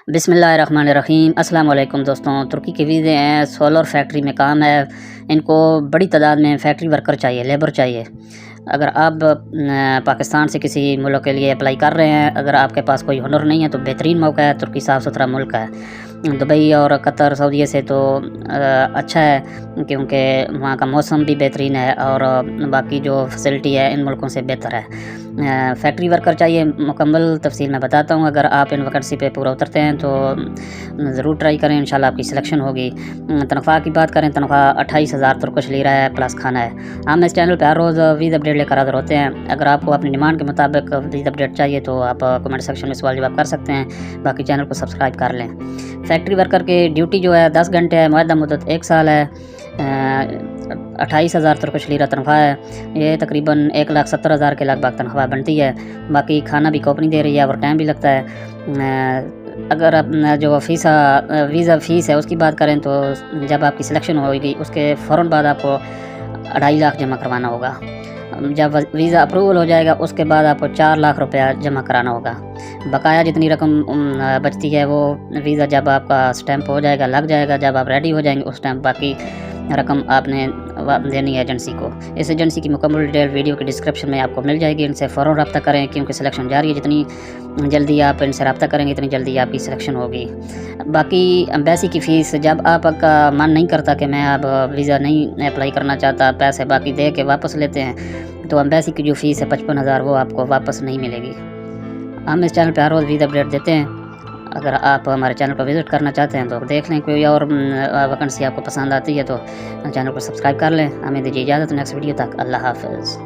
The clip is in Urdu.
بسم اللہ الرحمن الرحیم۔ السلام علیکم دوستوں، ترکی کے ویزے ہیں، سولر فیکٹری میں کام ہے، ان کو بڑی تعداد میں فیکٹری ورکر چاہیے، لیبر چاہیے۔ اگر آپ پاکستان سے کسی ملک کے لیے اپلائی کر رہے ہیں، اگر آپ کے پاس کوئی ہنر نہیں ہے تو بہترین موقع ہے۔ ترکی صاف ستھرا ملک ہے، دبئی اور قطر سعودیہ سے تو اچھا ہے، کیونکہ وہاں کا موسم بھی بہترین ہے اور باقی جو فیسلٹی ہے ان ملکوں سے بہتر ہے۔ فیکٹری ورکر چاہیے، مکمل تفصیل میں بتاتا ہوں۔ اگر آپ ان ویکنسی پہ پورا اترتے ہیں تو ضرور ٹرائی کریں، انشاءاللہ آپ کی سلیکشن ہوگی۔ تنخواہ کی بات کریں، تنخواہ 28,000 ترکش لیرہ ہے، پلس کھانا ہے۔ ہم اس چینل پہ ہر روز ویز اپڈیٹ لے کر حاضر ہوتے ہیں۔ اگر آپ کو اپنی ڈیمانڈ کے مطابق ویز اپڈیٹ چاہیے تو آپ کمنٹ سیکشن میں سوال جواب کر سکتے ہیں، باقی چینل کو سبسکرائب کر لیں۔ فیکٹری ورکر کی ڈیوٹی جو ہے 10 گھنٹے ہے، معاہدہ مدت 1 سال ہے، 28,000 ترکش لیرہ تنخواہ ہے۔ یہ تقریباً 1,70,000 کے لگ بھگ تنخواہ بنتی ہے۔ باقی کھانا بھی کمپنی دے رہی ہے اور ٹائم بھی لگتا ہے۔ اگر جو ویزا فیس ہے اس کی بات کریں تو جب آپ کی سلیکشن ہوگی اس کے فوراً بعد آپ کو 2.5 لاکھ جمع کروانا ہوگا۔ جب ویزا اپروول ہو جائے گا اس کے بعد آپ کو 4 لاکھ روپیہ جمع کرانا ہوگا۔ بقایا جتنی رقم بچتی ہے وہ ویزا جب آپ کا سٹیمپ ہو جائے گا، لگ جائے گا، جب آپ ریڈی ہو جائیں گے اس ٹائم باقی رقم آپ نے دینی ہے ایجنسی کو۔ اس ایجنسی کی مکمل ڈیٹیل ویڈیو کی ڈسکرپشن میں آپ کو مل جائے گی، ان سے فوراً رابطہ کریں کیونکہ سلیکشن جاری ہے۔ جتنی جلدی آپ ان سے رابطہ کریں گے اتنی جلدی آپ کی سلیکشن ہوگی۔ باقی ایمبیسی کی فیس، جب آپ کا من نہیں کرتا کہ میں اب ویزا نہیں اپلائی کرنا چاہتا، پیسے باقی دے کے واپس لیتے ہیں، تو ایمبیسی کی جو فیس ہے 55,000 وہ آپ کو واپس نہیں ملے گی۔ ہم اس چینل پہ ہر روز ویزا اپڈیٹ دیتے ہیں، اگر آپ ہمارے چینل کو وزٹ کرنا چاہتے ہیں تو دیکھ لیں۔ کوئی اور ویکنسی آپ کو پسند آتی ہے تو چینل کو سبسکرائب کر لیں۔ ہمیں دیجیے اجازت، نیکسٹ ویڈیو تک اللہ حافظ۔